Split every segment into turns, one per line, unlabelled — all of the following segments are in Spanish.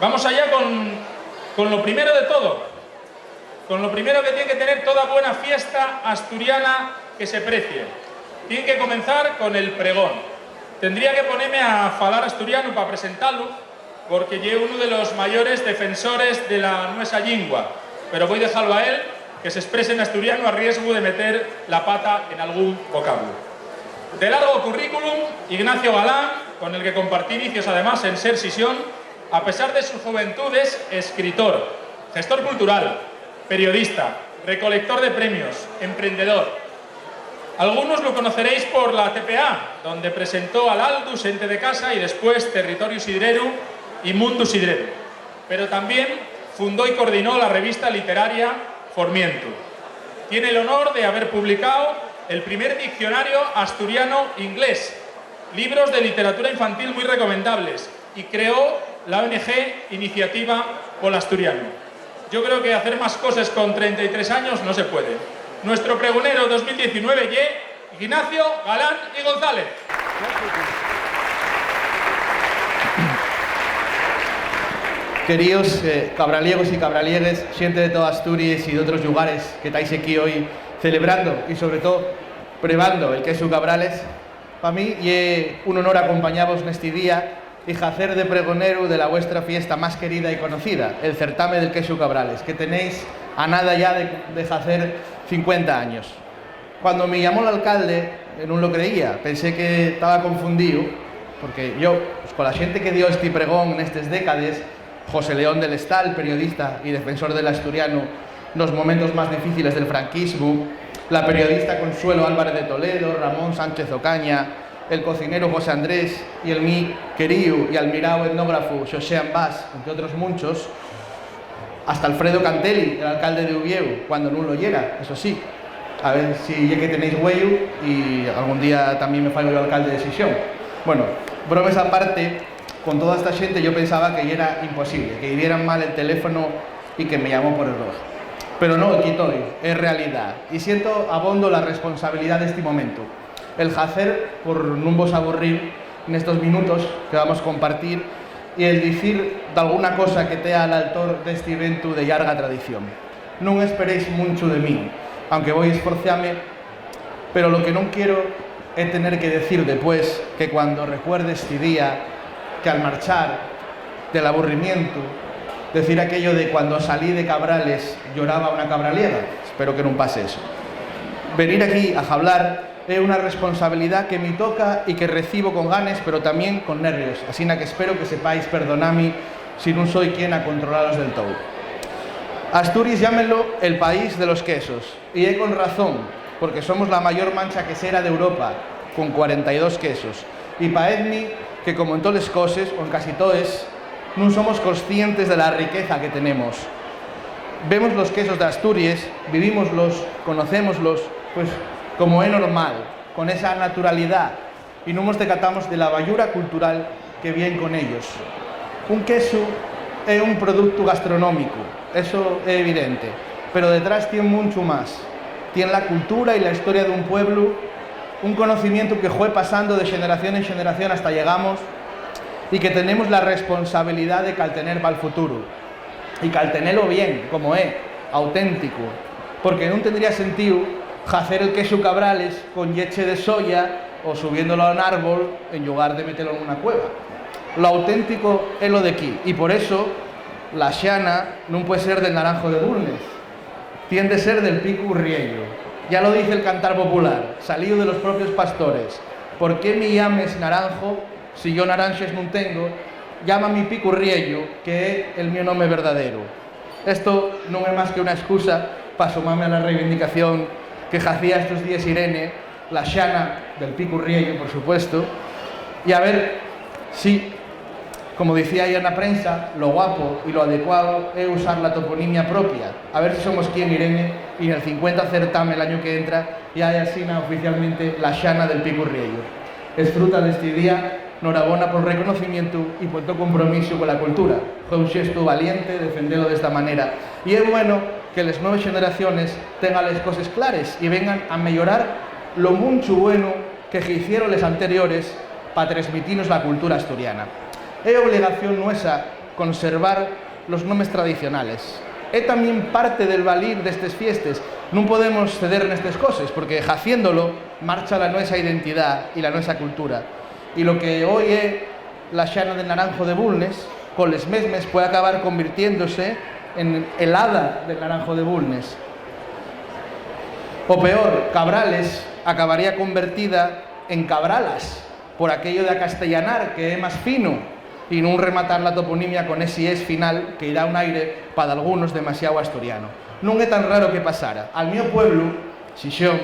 Vamos allá con lo primero de todo, con lo primero que tiene que tener toda buena fiesta asturiana que se precie. Tiene que comenzar con el pregón. Tendría que ponerme a falar asturiano para presentarlo, porque yo uno de los mayores defensores de la nuestra lingua, pero voy a dejarlo a él, que se exprese en asturiano a riesgo de meter la pata en algún vocablo. De largo currículum, Ignacio Galán, con el que compartí inicios además en Ser Sisión, a pesar de sus juventudes, escritor, gestor cultural, periodista, recolector de premios, emprendedor. Algunos lo conoceréis por la TPA, donde presentó al Aldus, Ente de Casa, y después Territorio Sidreru y Mundo Sidreru. Pero también fundó y coordinó la revista literaria Formiento. Tiene el honor de haber publicado el primer diccionario asturiano-inglés, libros de literatura infantil muy recomendables, y creó la ONG Iniciativa Pol Asturiano. Yo creo que hacer más cosas con 33 años no se puede. Nuestro pregonero 2019 y Ignacio Galán y González.
Queridos cabraliegos y cabraliegues, xente de toda Asturias y de otros lugares que estáis aquí hoy celebrando y sobre todo probando el queso Cabrales, para mí es un honor acompañaros en este día y hacer de pregonero de la vuestra fiesta más querida y conocida, el certame del queso Cabrales, que tenéis a nada ya de hacer 50 años. Cuando me llamó el alcalde, no lo creía, pensé que estaba confundido, porque yo, pues, con la gente que dio este pregón en estas décadas, José León del Estal, periodista y defensor del asturiano, los momentos más difíciles del franquismo, la periodista Consuelo Álvarez de Toledo, Ramón Sánchez Ocaña, el cocinero José Andrés y el mi querido y admirado etnógrafo Xosé Ambás, entre otros muchos, hasta Alfredo Cantelli, el alcalde de Uvieu, cuando no lo llega, eso sí. A ver si ya que tenéis huello y algún día también me fallo el alcalde de Sisión. Bueno, bromas aparte, con toda esta gente yo pensaba que ya era imposible, que vieran mal el teléfono y que me llamó por error. Pero no, aquí estoy, es realidad. Y siento abondo la responsabilidad de este momento. El hacer por no vos aburrir en estos minutos que vamos a compartir y el decir de alguna cosa que tea al autor de este evento de larga tradición. No esperéis mucho de mí, aunque voy a esforzarme, pero lo que no quiero es tener que decir después que cuando recuerde este día, que al marchar del aburrimiento, decir aquello de cuando salí de Cabrales lloraba una cabraliega. Espero que no pase eso. Venir aquí a hablar es una responsabilidad que me toca y que recibo con ganas, pero también con nervios. Así que espero que sepáis perdonarme si no soy quien a controlaros del todo. Asturias llámenlo el país de los quesos. Y es con razón, porque somos la mayor mancha quesera de Europa, con 42 quesos. Y paedme que como en todas las cosas, o en casi todas, no somos conscientes de la riqueza que tenemos. Vemos los quesos de Asturias, vivímoslos, conocémoslos, pues como es normal, con esa naturalidad, y no nos decatamos de la bayura cultural que viene con ellos. Un queso es un producto gastronómico, eso es evidente, pero detrás tiene mucho más. Tiene la cultura y la historia de un pueblo, un conocimiento que fue pasando de generación en generación hasta llegamos, y que tenemos la responsabilidad de caltener para el futuro. Y caltenerlo bien, como es, auténtico, porque no tendría sentido hacer el queso Cabrales con leche de soya o subiéndolo a un árbol en lugar de meterlo en una cueva. Lo auténtico es lo de aquí, y por eso la xana no puede ser del naranjo de Bulnes, tiene que ser del pico riello. Ya lo dice el cantar popular, salido de los propios pastores. ¿Por qué me llames naranjo si yo naranjas no tengo? Llámame pico riello, que es el mío nombre verdadero. Esto no es más que una excusa para sumarme a la reivindicación que hacía estos días Irene, la xana del pico riello, por supuesto, y a ver si, como decía ella en la prensa, lo guapo y lo adecuado es usar la toponimia propia. A ver si somos quien, Irene, y en el 50 certamen el año que entra ya hay asina oficialmente la xana del pico riello. Disfruta de este día, enhorabuena por el reconocimiento y por tu compromiso con la cultura. Fue un gesto valiente defenderlo de esta manera. Y es bueno que las nuevas generaciones tengan las cosas claras y vengan a mejorar lo mucho bueno que hicieron los anteriores para transmitirnos la cultura asturiana. Es obligación nuestra conservar los nomes tradicionales. É tamén parte del valir destes fiestes. Non podemos ceder nestes coses, porque haciéndolo marcha la nuestra identidad y la nuestra cultura. Y lo que hoy é la Xana del Naranjo de Bulnes, con les mesmes puede acabar convirtiéndose en el hada del Naranjo de Bulnes. O peor, Cabrales acabaría convertida en Cabralas, por aquello de acastellanar, que é máis fino, y non rematar la toponimia con ese es final que dá un aire para algunos demasiado asturiano. Non é tan raro que pasara. Al mío pueblo, Xixón,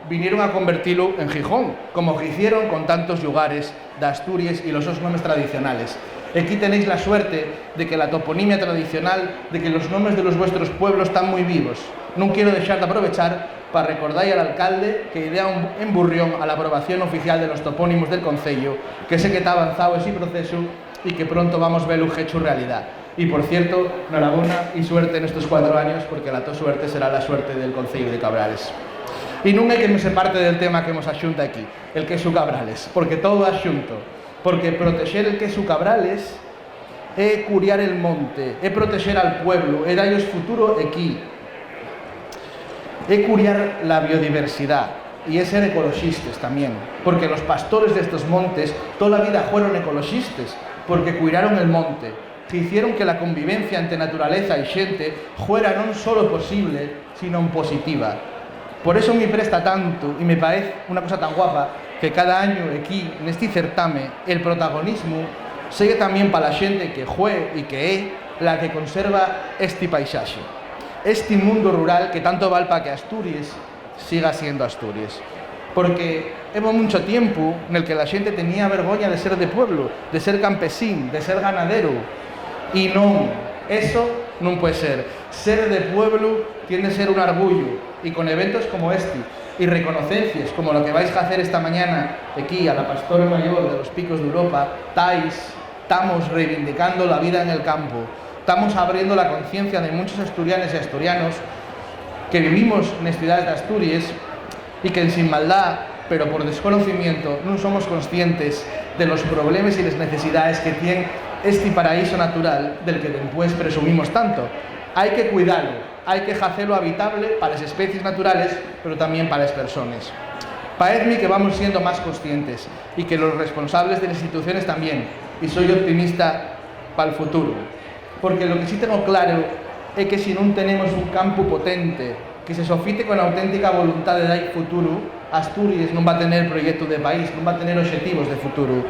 vinieron a convertirlo en Gijón, como que hicieron con tantos lugares de Asturias y los nombres tradicionales. Aquí tenéis la suerte de que la toponimia tradicional, de que los nombres de los vuestros pueblos están muy vivos. Non quiero dejar de aprovechar para recordar al alcalde que idea en Burrión a la aprobación oficial de los topónimos del Concello, que sé que está avanzado ese proceso y que pronto vamos a ver un hecho realidad. Y por cierto, enhorabuena y suerte en estos 4 años, porque la tu suerte será la suerte del Concello de Cabrales. Y non é que me se parte del tema que hemos axunta aquí, el queso Cabrales, porque todo axunto, porque proteger el queso Cabrales é curiar el monte, é proteger al pueblo, é darles futuro aquí, é curiar la biodiversidad y es ser ecologistas también, porque los pastores de estos montes toda la vida fueron ecologistas, porque cuidaron el monte, que hicieron que la convivencia entre naturaleza y xente fuera non solo posible, sino positiva. Por eso me presta tanto y me parece una cosa tan guapa que cada año aquí, en este certame, el protagonismo sigue también para la xente que jue y que é la que conserva este paisaje, este mundo rural que tanto vale para que Asturias siga siendo Asturias. Porque hemos mucho tiempo en el que la gente tenía vergüenza de ser de pueblo, de ser campesín, de ser ganadero. Y no, eso no puede ser. Ser de pueblo tiene que ser un orgullo. Y con eventos como este, y reconocencias como lo que vais a hacer esta mañana aquí a la Pastora Mayor de los Picos de Europa, estamos reivindicando la vida en el campo. Estamos abriendo la conciencia de muchos asturianos y asturianos que vivimos en las ciudades de Asturias y que sin maldad, pero por desconocimiento, no somos conscientes de los problemas y las necesidades que tiene este paraíso natural del que después presumimos tanto. Hay que cuidarlo, hay que hacerlo habitable para las especies naturales, pero también para las personas. Parece que vamos siendo más conscientes y que los responsables de las instituciones también, y soy optimista para el futuro, porque lo que sí tengo claro es que si no tenemos un campo potente que se sofite con auténtica voluntad de dar futuro, Asturias no va a tener proyecto de país, no va a tener objetivos de futuro.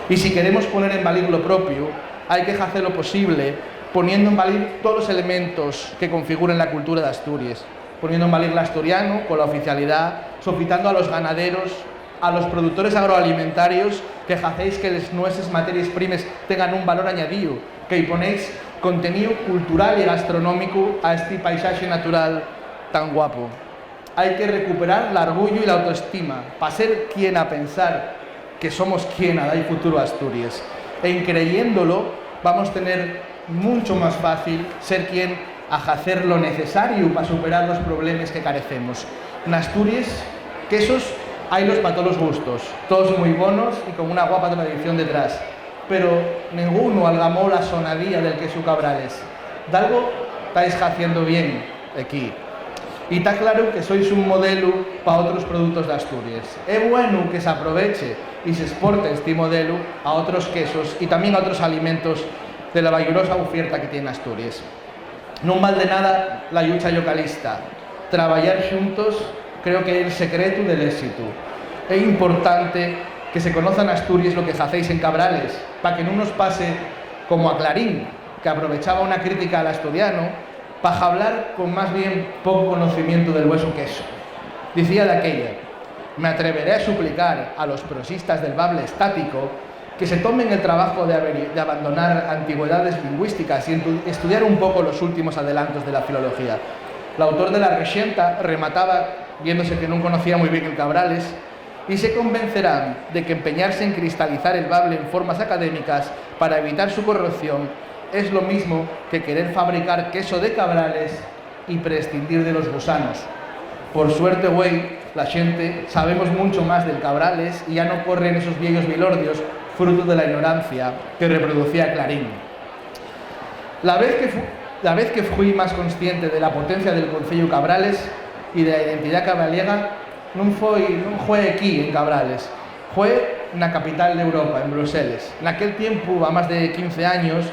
Y si queremos poner en valor lo propio, hay que hacer lo posible poniendo en valor todos los elementos que configuren la cultura de Asturias, poniendo en valor el asturiano con la oficialidad, sofitando a los ganaderos, a los productores agroalimentarios, que hacéis que nuestras materias primas tengan un valor añadido, que ponéis contenido cultural y gastronómico a este paisaje natural tan guapo. Hay que recuperar el orgullo y la autoestima para ser quien a pensar que somos quien a dar futuro a Asturias. En creyéndolo vamos a tener mucho más fácil ser quien a hacer lo necesario para superar los problemas que carecemos. En Asturias, quesos haylos para todos los gustos, todos muy buenos y con una guapa tradición detrás, pero ninguno algamó la sonadía del queso Cabrales. De algo estáis haciendo bien aquí. Y está claro que sois un modelo para otros productos de Asturias. Es bueno que se aproveche y se exporte este modelo a otros quesos y también a otros alimentos de la valiosa oferta que tiene Asturias. No vale de nada la lucha localista. Trabajar juntos creo que es el secreto del éxito. Es importante que se conozcan Asturias lo que hacéis en Cabrales, para que no nos pase como a Clarín, que aprovechaba una crítica al asturiano para hablar con más bien poco conocimiento del hueso queso. Decía de aquella: me atreveré a suplicar a los prosistas del bable estático que se tomen el trabajo de abandonar antigüedades lingüísticas y estudiar un poco los últimos adelantos de la filología. El autor de La Regenta remataba, viéndose que no conocía muy bien el Cabrales, y se convencerán de que empeñarse en cristalizar el bable en formas académicas para evitar su corrupción es lo mismo que querer fabricar queso de Cabrales y prescindir de los gusanos. Por suerte, güey, la gente sabemos mucho más del Cabrales y ya no corren esos viejos vilordios fruto de la ignorancia que reproducía Clarín. La vez que fui más consciente de la potencia del Concello Cabrales y de la identidad cabraliega non fue aquí en Cabrales, fue na capital de Europa, en Bruselas. Naquel tiempo, a más de 15 años,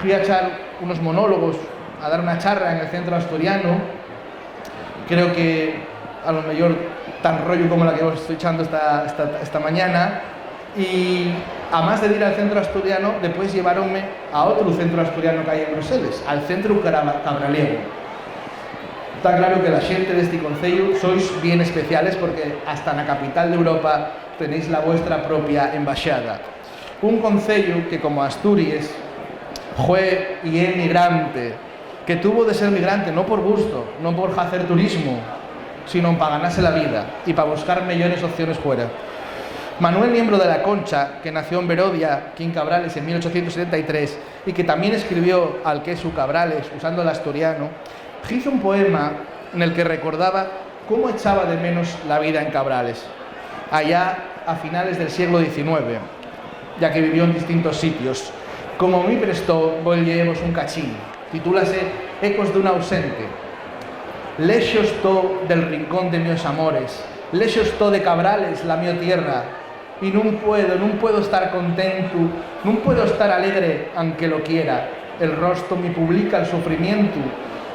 fui a echar unos monólogos, a dar una charla en el centro asturiano. Creo que a lo mejor tan rollo como la que os estoy echando esta mañana. Y además de ir al centro asturiano, después llevaronme a otro centro asturiano que hay en Bruselas, al centro cabraliego. Está claro que la xente deste concello sois bien especiales porque hasta na capital de Europa tenéis la vuestra propia embaixada. Un concello que, como Asturias, fue y é migrante, que tuvo de ser migrante no por gusto, no por hacer turismo, sino para ganarse la vida y para buscar mejores opciones fuera. Manuel Miembro de la Concha, que nació en Verodia, aquí en Cabrales, en 1873, y que también escribió al queso Cabrales, usando el asturiano, hizo un poema en el que recordaba cómo echaba de menos la vida en Cabrales, allá a finales del siglo XIX, ya que vivió en distintos sitios. Como me prestó, voy llevemos un cachín. Titúlase Ecos de un ausente. Lexos to del rincón de mios amores, lexos to de Cabrales, la mio tierra, y no puedo estar contento, no puedo estar alegre, aunque lo quiera. El rostro me publica el sufrimiento,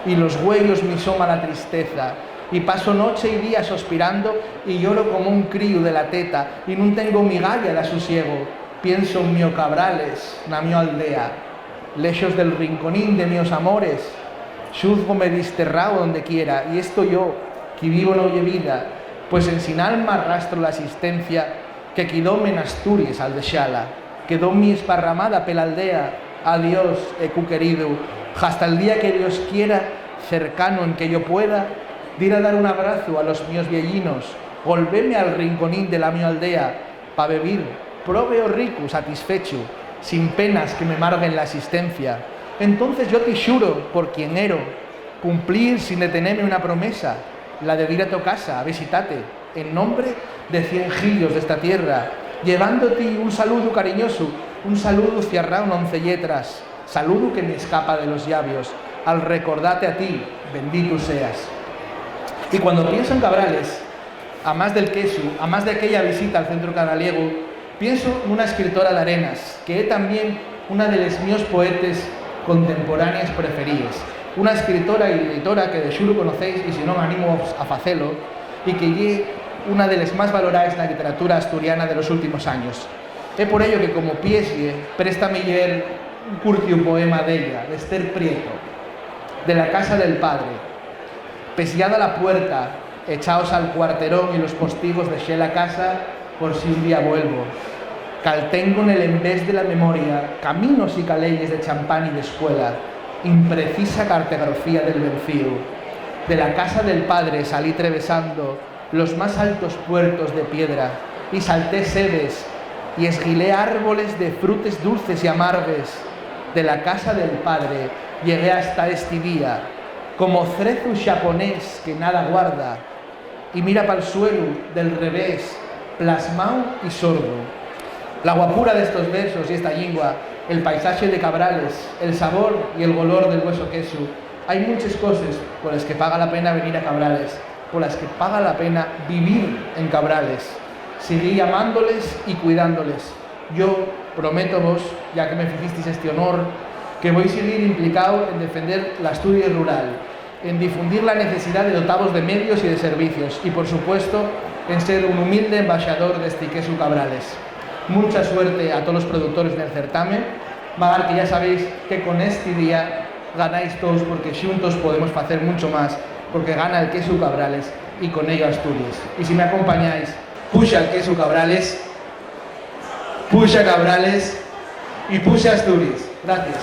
y los huellos me soma la tristeza, y paso noche y día suspirando, y lloro como un crío de la teta, y no tengo migalla de asosiego. Pienso en mio Cabrales, na mio aldea, lexos del rinconín de mios amores, xuzgome desterrado donde quiera, y esto yo, que vivo no oye vida, pues en sin alma arrastro la existencia que quedóme en Asturias al deixala, quedó mi esparramada pela aldea. Adiós, ecu querido, hasta el día que Dios quiera, cercano en que yo pueda, dir a dar un abrazo a los míos viejinos, volveme al rinconín de la mi aldea, pa vivir, proveo rico, satisfecho, sin penas que me marguen la existencia. Entonces yo te juro, por quien ero, cumplir sin detenerme una promesa, la de ir a tu casa a visitarte, en nombre de 100 gillos de esta tierra, llevándote un saludo cariñoso, un saludo ciarrao en 11 letras, saludo que me escapa de los labios, al recordarte a ti, bendito seas. Y cuando pienso en Cabrales, a más del queso, a más de aquella visita al centro cabraliego, pienso en una escritora de Arenas, que es también una de los míos poetes contemporáneas preferidas. Una escritora y editora que de xuro conocéis, y si no me animo a facelo, y que lle una de las más valoradas en la literatura asturiana de los últimos años. Es por ello que, como pieslle, préstame leer un curtio poema de ella, de Esther Prieto, de la casa del padre. Pesiada la puerta, echaos al cuarterón y los postigos dejé la casa por si un día vuelvo. Caltengo en el envés de la memoria, caminos y caleyes de champán y de escuela, imprecisa cartografía del vencido. De la casa del padre salí trevesando los más altos puertos de piedra y salté sedes y esguilé árboles de frutas dulces y amargues. De la casa del padre llegué hasta este día, como cerezo japonés que nada guarda y mira para el suelo del revés, plasmado y sordo. La guapura de estos versos y esta lengua, el paisaje de Cabrales, el sabor y el olor del hueso queso. Hay muchas cosas por las que paga la pena venir a Cabrales, por las que paga la pena vivir en Cabrales. Seguí amándoles y cuidándoles. Yo prometo vos, ya que me hicisteis este honor, que voy a seguir implicado en defender la Asturias rural, en difundir la necesidad de dotados de medios y de servicios, y por supuesto, en ser un humilde embajador de este queso Cabrales. Mucha suerte a todos los productores del certamen, magar que ya sabéis que con este día ganáis todos, porque juntos podemos hacer mucho más, porque gana el queso Cabrales y con ello Asturias. Y si me acompañáis, puxa el queso Cabrales, puxa Cabrales y puxa Asturias. Gracias.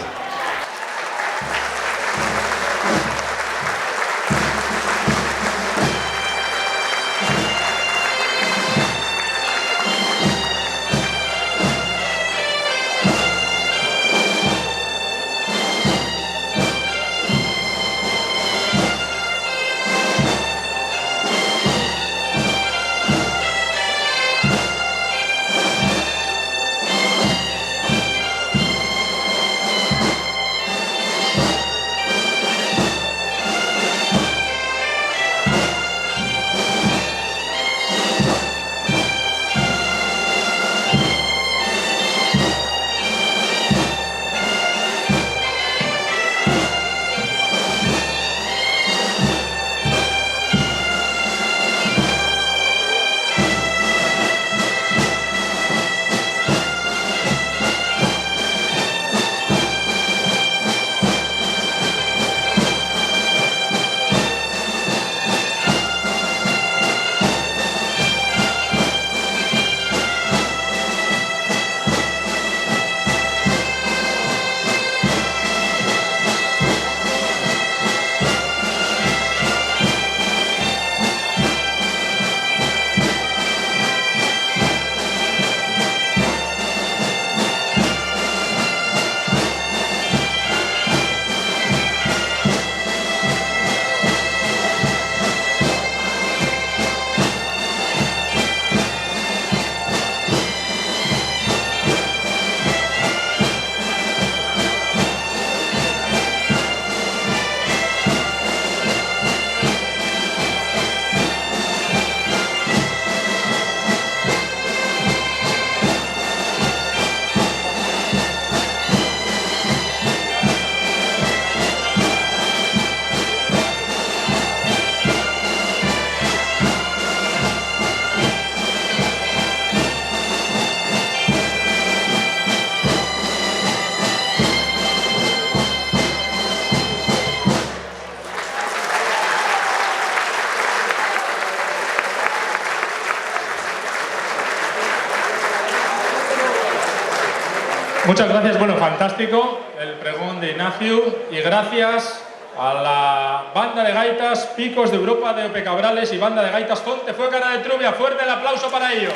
Muchas gracias, bueno, fantástico el pregón de Ignacio y gracias a la banda de gaitas Picos de Europa de Ope Cabrales y banda de gaitas Fonte Fue Cara de Trubia. Fuerte el aplauso para ellos.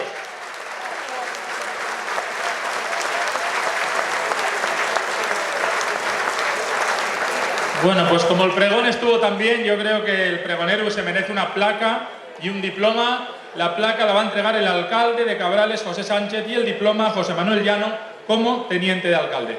Bueno, pues como el pregón estuvo tan bien, yo creo que el pregonero se merece una placa y un diploma. La placa la va a entregar el alcalde de Cabrales, José Sánchez, y el diploma José Manuel Llano como teniente de alcalde.